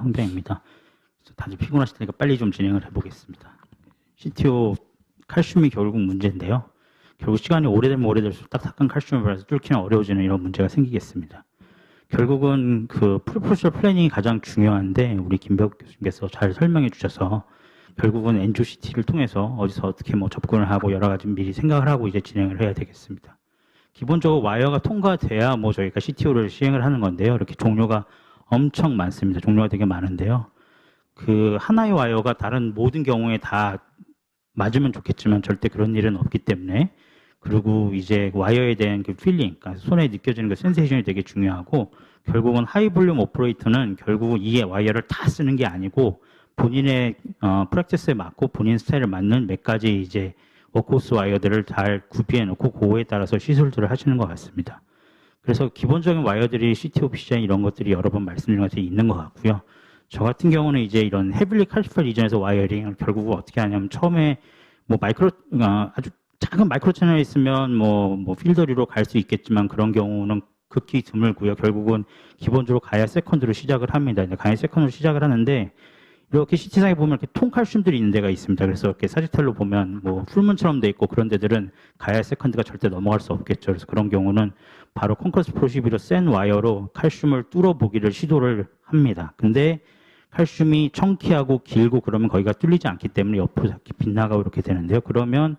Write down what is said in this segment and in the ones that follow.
황병입니다. 다들 피곤하실 테니까 빨리 좀 진행을 해보겠습니다. CTO 칼슘이 결국 문제인데요. 결국 시간이 오래되면 오래될수록 딱딱한 칼슘을 발라서 뚫기는 어려워지는 이런 문제가 생기겠습니다. 결국은 그 프로포셔널 플래닝이 가장 중요한데 우리 김벽 교수님께서 잘 설명해 주셔서 결국은 NGOCT를 통해서 어디서 어떻게 뭐 접근을 하고 여러 가지 미리 생각을 하고 이제 진행을 해야 되겠습니다. 기본적으로 와이어가 통과돼야 뭐 저희가 CTO를 시행을 하는 건데요. 이렇게 종류가 엄청 많습니다. 종류가 되게 많은데요. 그 하나의 와이어가 다른 모든 경우에 다 맞으면 좋겠지만 절대 그런 일은 없기 때문에 그리고 이제 와이어에 대한 그 필링, 그러니까 손에 느껴지는 그 센세이션이 되게 중요하고 결국은 하이 볼륨 오퍼레이터는 결국은 이 와이어를 다 쓰는 게 아니고 본인의 프랙티스에 맞고 본인 스타일에 맞는 몇 가지 이제 워크호스 와이어들을 잘 구비해 놓고 그거에 따라서 시술들을 하시는 것 같습니다. 그래서 기본적인 와이어들이 CTO, PCI 이런 것들이 여러 번 말씀드린 것들이 있는 것 같고요. 저 같은 경우는 이제 이런 헤빌리 칼시팔 이전에서 와이어링을 결국 어떻게 하냐면 처음에 뭐 아주 작은 마이크로 채널이 있으면 뭐 필더리로 갈 수 있겠지만 그런 경우는 극히 드물고요. 결국은 기본적으로 가야 세컨드로 시작을 합니다. 가야 세컨드로 시작을 하는데 이렇게 CT상에 보면 이렇게 통칼슘들이 있는 데가 있습니다. 그래서 이렇게 사지탈로 보면 뭐 풀문처럼 돼 있고 그런 데들은 가야 세컨드가 절대 넘어갈 수 없겠죠. 그래서 그런 경우는 바로 콘크리트 프로시비로 센 와이어로 칼슘을 뚫어보기를 시도를 합니다. 근데 칼슘이 청키하고 길고 그러면 거기가 뚫리지 않기 때문에 옆으로 자꾸 빗나가고 이렇게 되는데요. 그러면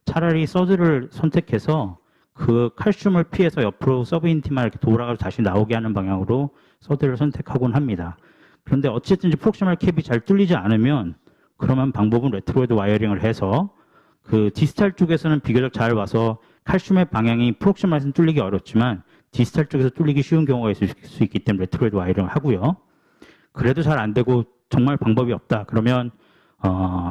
차라리 서드를 선택해서 그 칼슘을 피해서 옆으로 서브인티만 이렇게 돌아가서 다시 나오게 하는 방향으로 서드를 선택하곤 합니다. 그런데 어쨌든지 프록시멀 캡이 잘 뚫리지 않으면 그러면 방법은 레트로이드 와이어링을 해서 그 디스탈 쪽에서는 비교적 잘 와서 칼슘의 방향이 프록시멀에서는 뚫리기 어렵지만 디스탈 쪽에서 뚫리기 쉬운 경우가 있을 수 있기 때문에 레트로이드 와이어링을 하고요. 그래도 잘 안 되고 정말 방법이 없다. 그러면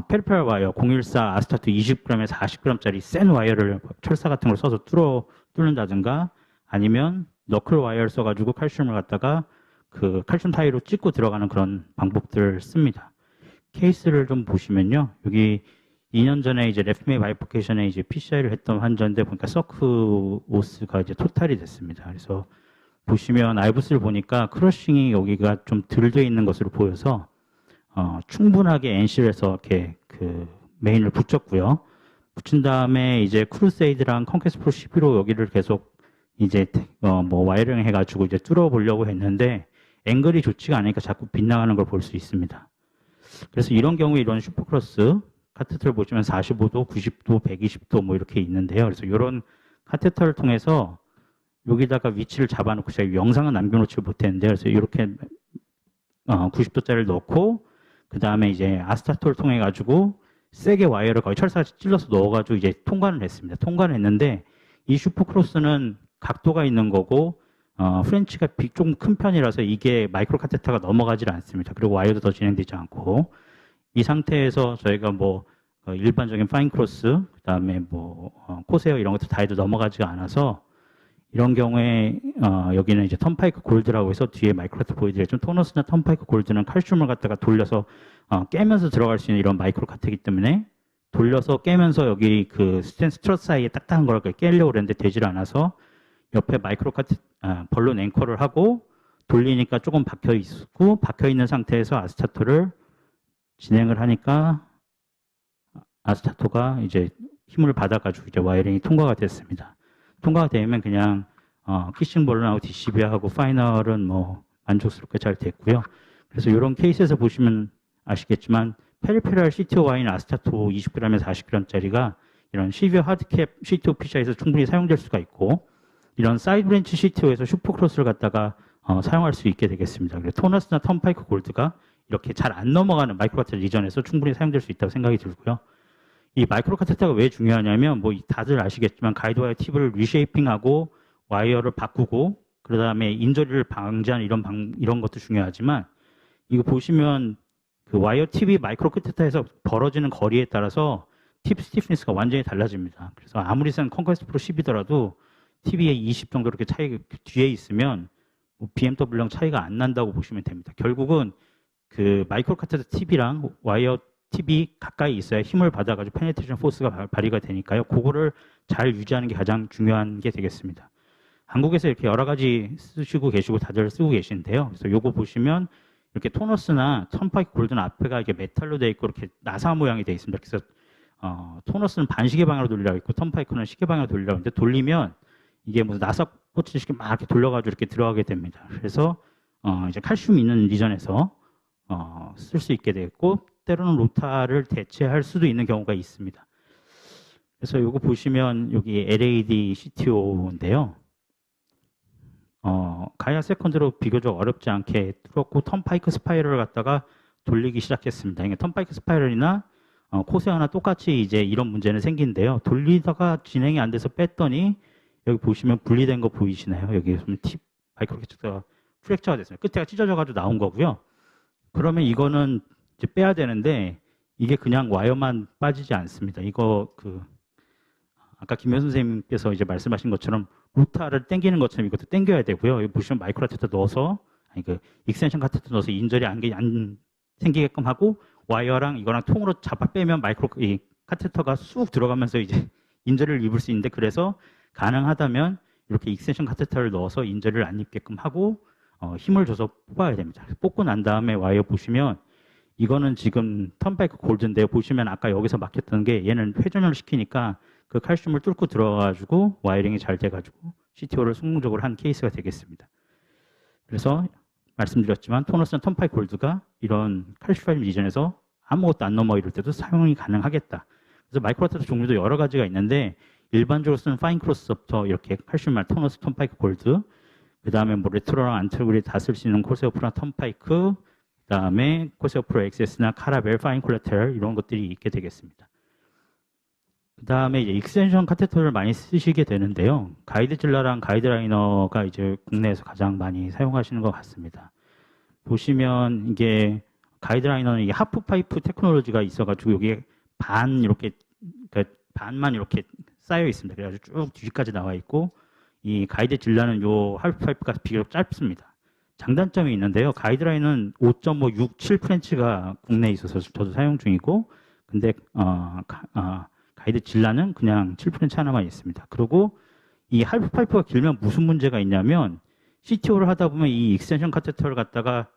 페리페럴 와이어 014 아스타트 20g에서 40g짜리 센 와이어를 철사 같은 걸 써서 뚫는다든가 아니면 너클 와이어를 써가지고 칼슘을 갖다가 그 칼슘 타이로 찍고 들어가는 그런 방법들을 씁니다. 케이스를 좀 보시면요. 여기 2년 전에 이제 레프메이 바이포케이션에 이제 PCI를 했던 환자인데 보니까 서크 오스가 이제 토탈이 됐습니다. 그래서 보시면 아이부스를 보니까 크러싱이 여기가 좀 덜 돼 있는 것으로 보여서 충분하게 NC에서 이렇게 그 메인을 붙였고요. 붙인 다음에 이제 크루세이드랑 컨퀘스트 프로 11로 여기를 계속 이제 뭐 와이어링 해가지고 이제 뚫어보려고 했는데 앵글이 좋지가 않으니까 자꾸 빗나가는 걸 볼 수 있습니다. 그래서 이런 경우에 이런 슈퍼크로스 카테터를 보시면 45도, 90도, 120도 뭐 이렇게 있는데요. 그래서 이런 카테터를 통해서 여기다가 위치를 잡아놓고 제가 영상은 남겨놓지 못했는데요. 그래서 이렇게 90도짜리를 넣고 그 다음에 이제 아스타토를 통해 가지고 세게 와이어를 거의 철사같이 찔러서 넣어가지고 이제 통관을 했습니다. 통관을 했는데 이 슈퍼크로스는 각도가 있는 거고 프렌치가 좀 큰 편이라서 이게 마이크로 카테터가 넘어가질 않습니다. 그리고 와이어도 더 진행되지 않고 이 상태에서 저희가 뭐 일반적인 파인 크로스 그 다음에 뭐 코세어 이런 것도 다 해도 넘어가지가 않아서 이런 경우에 여기는 이제 턴파이크 골드라고 해서 뒤에 마이크로카트 보여드렸죠. 토너스나 턴파이크 골드는 칼슘을 갖다가 돌려서 깨면서 들어갈 수 있는 이런 마이크로 카트이기 때문에 돌려서 깨면서 여기 그 스트럿 사이에 딱딱한 걸 깨려고 그랬는데 되질 않아서 옆에 마이크로 카트 벌룬 앵커를 하고 돌리니까 조금 박혀 있고 박혀 있는 상태에서 아스타토를 진행을 하니까 아스타토가 이제 힘을 받아가지고 이제 와이어링이 통과가 됐습니다. 통과가 되면 그냥 키싱 볼론하고 DCB하고 파이널은 뭐 만족스럽게 잘 됐고요. 그래서 이런 케이스에서 보시면 아시겠지만 페리페럴 CTO 와인 아스타토 20g에서 40g짜리가 이런 시비어 하드캡 CTO PCI에서 충분히 사용될 수가 있고 이런 사이드 브랜치 CTO에서 슈퍼크로스를 갖다가 사용할 수 있게 되겠습니다. 그래서 토너스나 턴파이크 골드가 이렇게 잘 안 넘어가는 마이크로카테터 리전에서 충분히 사용될 수 있다고 생각이 들고요. 이 마이크로 카테터가 왜 중요하냐면 뭐 다들 아시겠지만 가이드와이어 팁을 리쉐이핑하고 와이어를 바꾸고 그 다음에 인저리를 방지하는 이런 것도 중요하지만 이거 보시면 그 와이어 팁이 마이크로 카테터에서 벌어지는 거리에 따라서 팁 스티프니스가 완전히 달라집니다. 그래서 아무리 센 컨퀘스트 프로 10이더라도 팁이 20 정도 이렇게 차이 뒤에 있으면 뭐 BMW랑 차이가 안 난다고 보시면 됩니다. 결국은 그 마이크로 카테터 팁이랑 와이어 팁이 가까이 있어야 힘을 받아가지고 페네트레이션 포스가 발휘가 되니까요. 그거를 잘 유지하는 게 가장 중요한 게 되겠습니다. 한국에서 이렇게 여러 가지 쓰시고 계시고 다들 쓰고 계신데요. 그래서 요거 보시면 이렇게 토너스나 턴파이크 골드는 앞에가 이게 메탈로 되어 있고 이렇게 나사 모양이 되어 있습니다. 그래서 토너스는 반시계 방향으로 돌리라고 있고 턴파이크는 시계 방향으로 돌리라고 있는데 돌리면 이게 무슨 나사 꽂히듯이 막 이렇게 돌려가지고 이렇게 들어가게 됩니다. 그래서 이제 칼슘 있는 리전에서 쓸 수 있게 되고 때로는 로타를 대체할 수도 있는 경우가 있습니다. 그래서 이거 보시면 여기 LAD CTO인데요. 가이아 세컨드로 비교적 어렵지 않게 뚫었고 턴파이크 스파이럴을 갖다가 돌리기 시작했습니다. 이게 턴파이크 스파이럴이나 코세어나 똑같이 이제 이런 문제는 생긴데요. 돌리다가 진행이 안 돼서 뺐더니 여기 보시면 분리된 거 보이시나요? 여기 보면 팁 마이크로캐치가 프랙처가 됐어요. 끝에가 찢어져가지고 나온 거고요. 그러면 이거는 이제 빼야 되는데 이게 그냥 와이어만 빠지지 않습니다. 이거 아까 김현 선생님께서 이제 말씀하신 것처럼 루타를 당기는 것처럼 이것도 당겨야 되고요. 여기 보시면 마이크로 카테터 넣어서 익스텐션 카테터 넣어서 인절이 안 생기게끔 하고 와이어랑 이거랑 통으로 잡아 빼면 이 카테터가 쑥 들어가면서 이제 인절을 입을 수 있는데 그래서 가능하다면 이렇게 익스텐션 카테터를 넣어서 인절을 안 입게끔 하고 힘을 줘서 뽑아야 됩니다. 뽑고 난 다음에 와이어 보시면 이거는 지금 턴바이크 골드인데 보시면 아까 여기서 막혔던 게 얘는 회전을 시키니까 그 칼슘을 뚫고 들어가가지고 와이링이 잘 돼가지고 CTO를 성공적으로 한 케이스가 되겠습니다. 그래서 말씀드렸지만 토너스나 턴파이크 골드가 이런 칼슘 리전에서 아무것도 안 넘어 이럴 때도 사용이 가능하겠다. 그래서 마이크로카테터 종류도 여러 가지가 있는데 일반적으로 쓰는 파인 크로스부터 이렇게 칼슘 말 토너스, 턴파이크 골드, 그 다음에 뭐 레트로랑 안트로그리 다 쓸 수 있는 코세오 프로나 턴파이크, 그 다음에 코세오 프로 XS나 카라벨, 파인 콜라테럴 이런 것들이 있게 되겠습니다. 그 다음에 이제 익스텐션 카테터를 많이 쓰시게 되는데요. 가이드질러랑 가이드라이너가 이제 국내에서 가장 많이 사용하시는 것 같습니다. 보시면 이게 가이드라이너는 이게 하프 파이프 테크놀로지가 있어가지고 여기에 반만 이렇게 쌓여 있습니다. 그래가지고 쭉 뒤까지 나와 있고 이 가이드질러는 요 하프 파이프가 비교적 짧습니다. 장단점이 있는데요. 가이드라이너는 5.567 프렌치가 국내에 있어서 저도 사용 중이고 근데 가이드 질라는 그냥 7프렌치 하나만 있습니다. 그리고 이 할프 파이프가 길면 무슨 문제가 있냐면 CTO를 하다 보면 이 익스텐션 카테터를 갖다가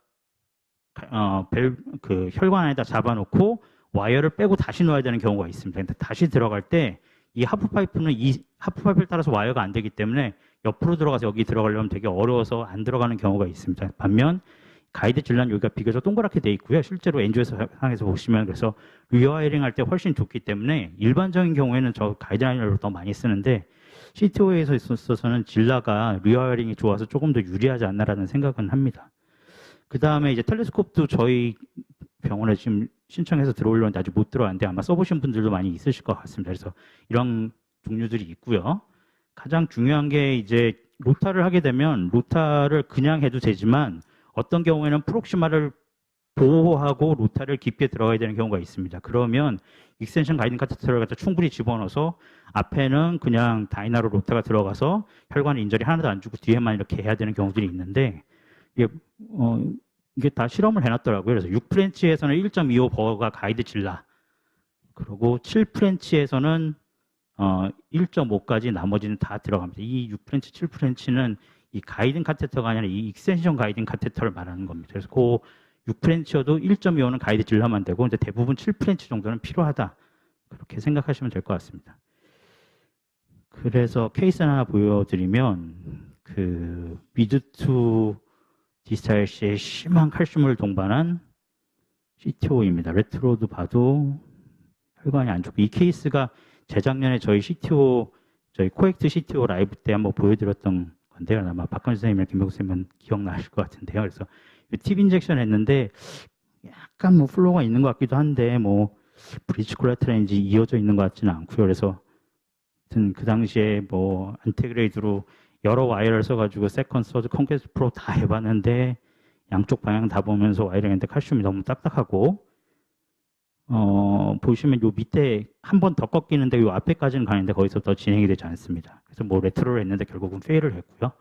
혈관 안에다 잡아놓고 와이어를 빼고 다시 넣어야 되는 경우가 있습니다. 근데 다시 들어갈 때 이 하프 파이프는 이 하프 파이프를 따라서 와이어가 안 되기 때문에 옆으로 들어가서 여기 들어가려면 되게 어려워서 안 들어가는 경우가 있습니다. 반면 가이드 질란 여기가 비교적 동그랗게 돼 있고요. 실제로 엔조에서 보시면 그래서 리와이링 할 때 훨씬 좋기 때문에 일반적인 경우에는 저 가이드라이너를 더 많이 쓰는데 CTO에서 있어서는 질라가 리와이링이 좋아서 조금 더 유리하지 않나라는 생각은 합니다. 그 다음에 이제 텔레스콥도 저희 병원에 지금 신청해서 들어오려는데 아직 못 들어왔는데 아마 써보신 분들도 많이 있으실 것 같습니다. 그래서 이런 종류들이 있고요. 가장 중요한 게 이제 로타를 하게 되면 로타를 그냥 해도 되지만 어떤 경우에는 프록시마를 보호하고 로타를 깊게 들어가야 되는 경우가 있습니다. 그러면 익스텐션 가이드 카테터를 갖다 충분히 집어넣어서 앞에는 그냥 다이나로 로타가 들어가서 혈관 인절이 하나도 안 주고 뒤에만 이렇게 해야 되는 경우들이 있는데 이게 다 실험을 해놨더라고요. 그래서 6프렌치에서는 1.25 버가 가이드 질라 그리고 7프렌치에서는 1.5까지 나머지는 다 들어갑니다. 이 6프렌치, 7프렌치는 이 가이딩 카테터가 아니라 이 익스텐션 가이딩 카테터를 말하는 겁니다. 그래서 그 6프렌치여도 1.25는 가이드 질러만 되고 이제 대부분 7프렌치 정도는 필요하다. 그렇게 생각하시면 될 것 같습니다. 그래서 케이스 하나 보여드리면 미드 투 디스탈 시에 심한 칼슘을 동반한 CTO입니다. 레트로도 봐도 혈관이 안 좋고 이 케이스가 재작년에 저희 코엑트 CTO 라이브 때 한번 보여드렸던 건데요. 아마 박근혜 선생님이랑 김병수 선생님은 기억나실 것 같은데요. 그래서 팁 인젝션 했는데 약간 플로우가 있는 것 같기도 한데 브리치 콜라테랄인지 이어져 있는 것 같지는 않고요. 그래서 하여튼 그 당시에 안테그레이드로 여러 와이어를 써가지고 세컨, 서드, 콘퀘스트 프로 다 해봤는데 양쪽 방향 다 보면서 와이어링 했는데 칼슘이 너무 딱딱하고 보시면 요 밑에 한 번 더 꺾이는데 요 앞에까지는 가는데 거기서 더 진행이 되지 않습니다. 그래서 레트로를 했는데 결국은 페일을 했고요.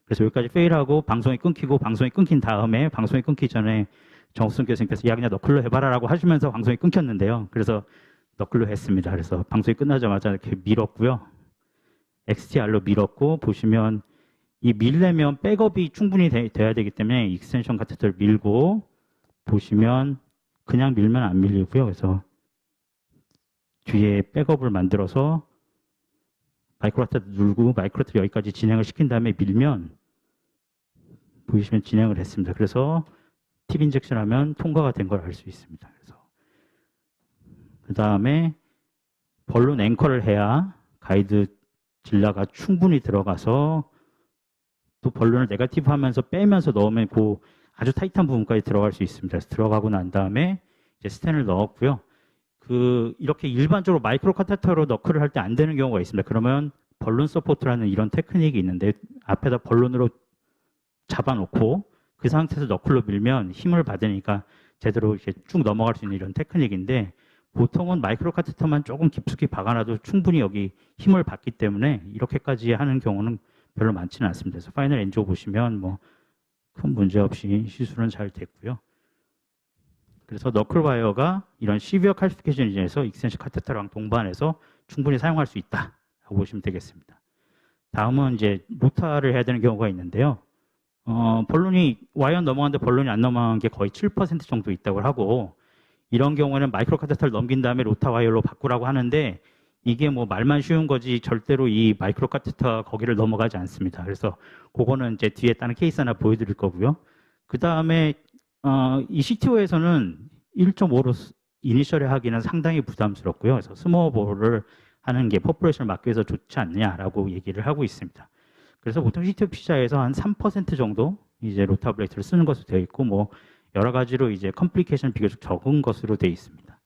그래서 여기까지 페일하고 방송이 끊기고 방송이 끊긴 다음에 방송이 끊기 전에 정우승 교수님께서 야 그냥 너클로 해봐라라고 하시면서 방송이 끊겼는데요. 그래서 너클로 했습니다. 그래서 방송이 끝나자마자 이렇게 밀었고요. XTR로 밀었고 보시면 이 밀려면 백업이 충분히 돼야 되기 때문에 익스텐션 카테터를 밀고 보시면 그냥 밀면 안 밀리고요. 그래서 뒤에 백업을 만들어서 마이크로카테터 누르고 마이크로카테터 여기까지 진행을 시킨 다음에 밀면 보이시면 진행을 했습니다. 그래서 팁 인젝션 하면 통과가 된 걸 알 수 있습니다. 그래서 그 다음에 벌룬 앵커를 해야 가이드 질라가 충분히 들어가서 또 벌룬을 네거티브 하면서 빼면서 넣으면 그 아주 타이트한 부분까지 들어갈 수 있습니다. 그래서 들어가고 난 다음에 이제 스텐을 넣었고요. 이렇게 일반적으로 마이크로 카테터로 너클을 할 때 안 되는 경우가 있습니다. 그러면 벌룬 서포트라는 이런 테크닉이 있는데 앞에다 벌룬으로 잡아놓고 그 상태에서 너클로 밀면 힘을 받으니까 제대로 이렇게 쭉 넘어갈 수 있는 이런 테크닉인데 보통은 마이크로 카테터만 조금 깊숙이 박아놔도 충분히 여기 힘을 받기 때문에 이렇게까지 하는 경우는 별로 많지는 않습니다. 그래서 파이널 엔조 보시면 뭐 큰 문제 없이 시술은 잘 됐고요. 그래서 너클 와이어가 이런 시비어 칼시피케이션 인에서 익스텐션 카테터랑 동반해서 충분히 사용할 수 있다라고 보시면 되겠습니다. 다음은 이제 로타를 해야 되는 경우가 있는데요. 벌룬이 와이어 넘어가는데 벌룬이 안 넘어간 게 거의 7% 정도 있다고 하고 이런 경우에는 마이크로 카테터를 넘긴 다음에 로타 와이어로 바꾸라고 하는데 이게 뭐 말만 쉬운 거지 절대로 이 마이크로 카테터 거기를 넘어가지 않습니다. 그래서 그거는 이제 뒤에 다른 케이스 하나 보여드릴 거고요. 그 다음에 이 CTO에서는 1.5로 이니셜에 하기는 상당히 부담스럽고요. 그래서 스모어볼을 하는 게 퍼포레이션을 막기 위해서 좋지 않느냐라고 얘기를 하고 있습니다. 그래서 보통 CTO 피자에서 한 3% 정도 이제 로타 블레이트를 쓰는 것으로 되어 있고 뭐 여러 가지로 이제 컴플리케이션 비교적 적은 것으로 되어 있습니다.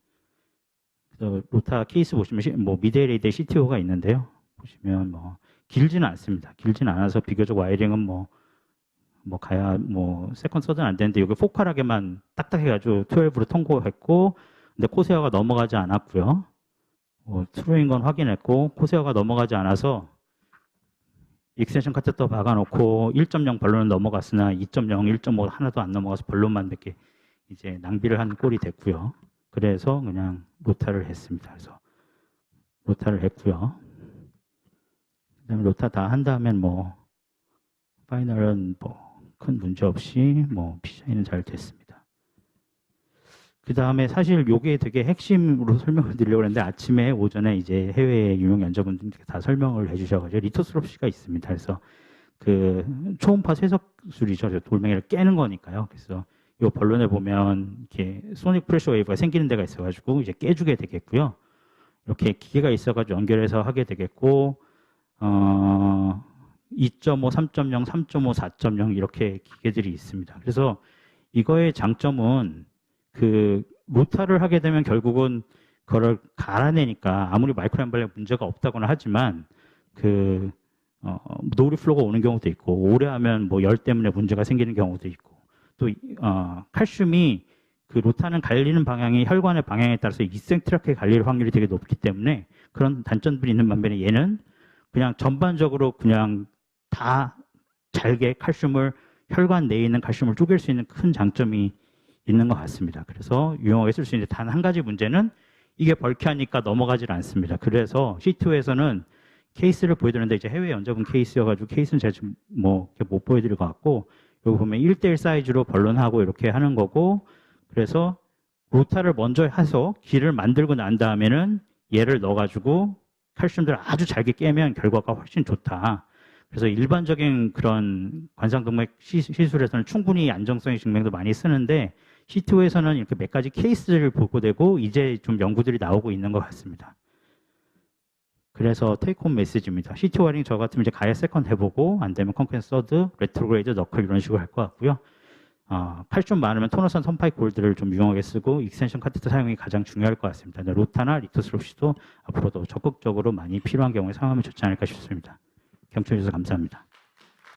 그래서 로타 케이스 보시면 뭐 미드레이드 CTO가 있는데요. 보시면 뭐 길지는 않습니다. 길지는 않아서 비교적 와이링은 뭐 가야 뭐 세컨 서드는 안 되는데 여기 포컬하게만 딱딱해가지고 12로 통과했고 근데 코세어가 넘어가지 않았고요. 트루인 건 확인했고 코세어가 넘어가지 않아서 익스텐션 카테터 박아놓고 1.0 벌룬은 넘어갔으나 2.0, 1.5 하나도 안 넘어가서 벌룬만 몇 개 이제 낭비를 한 꼴이 됐고요. 그래서 그냥 로타를 했습니다. 그래서 로타를 했고요. 그다음에 로타 다 한 다음엔 뭐 파이널은 뭐 큰 문제 없이 뭐 PCI는 잘 됐습니다. 그 다음에 사실 요게 되게 핵심으로 설명을 드리려고 했는데 아침에 오전에 이제 해외 유명 연자분들께 다 설명을 해주셔가지고 리토스롭시가 있습니다. 그래서 그 초음파 쇠석술이죠. 돌멩이를 깨는 거니까요. 그래서 요 벌룬에 보면 이렇게 소닉 프레셔 웨이브가 생기는 데가 있어가지고 이제 깨주게 되겠고요. 이렇게 기계가 있어가지고 연결해서 하게 되겠고 2.5, 3.0, 3.5, 4.0 이렇게 기계들이 있습니다. 그래서 이거의 장점은 그 로타를 하게 되면 결국은 그걸 갈아내니까 아무리 마이크로 앰블에 문제가 없다고는 하지만 그 노리 플로가 오는 경우도 있고 오래 하면 뭐 열 때문에 문제가 생기는 경우도 있고 또 칼슘이 그 로타는 갈리는 방향이 혈관의 방향에 따라서 이센트릭하게 갈릴 확률이 되게 높기 때문에 그런 단점들이 있는 반면에 얘는 그냥 전반적으로 그냥 다 잘게 칼슘을 혈관 내에 있는 칼슘을 쪼갤 수 있는 큰 장점이 있는 것 같습니다. 그래서 유용하게 쓸 수 있는데 단 한 가지 문제는 이게 벌크하니까 넘어가질 않습니다. 그래서 C2에서는 케이스를 보여드렸는데 이제 해외 연자분 케이스여가지고 케이스는 제가 지금 뭐 못 보여드릴 것 같고 여기 보면 1대1 사이즈로 벌룬하고 이렇게 하는 거고 그래서 로타를 먼저 해서 길을 만들고 난 다음에는 얘를 넣어가지고 칼슘들을 아주 잘게 깨면 결과가 훨씬 좋다. 그래서 일반적인 그런 관상동맥 시술에서는 충분히 안정성의 증명도 많이 쓰는데 C2에서는 이렇게 몇 가지 케이스를 보고 되고 이제 좀 연구들이 나오고 있는 것 같습니다. 그래서 테이크홈 메시지입니다. C2 와이링 저 같으면 이제 가야 세컨 해보고 안 되면 컨크리트 서드, 레트로그레이드, 너클 이런 식으로 할 것 같고요. 칼슘 많으면 토너선 선파이 골드를 좀 유용하게 쓰고 익스텐션 카테터 사용이 가장 중요할 것 같습니다. 로타나 리토스롭시도 앞으로도 적극적으로 많이 필요한 경우에 사용하면 좋지 않을까 싶습니다. 경청해 주셔서 감사합니다.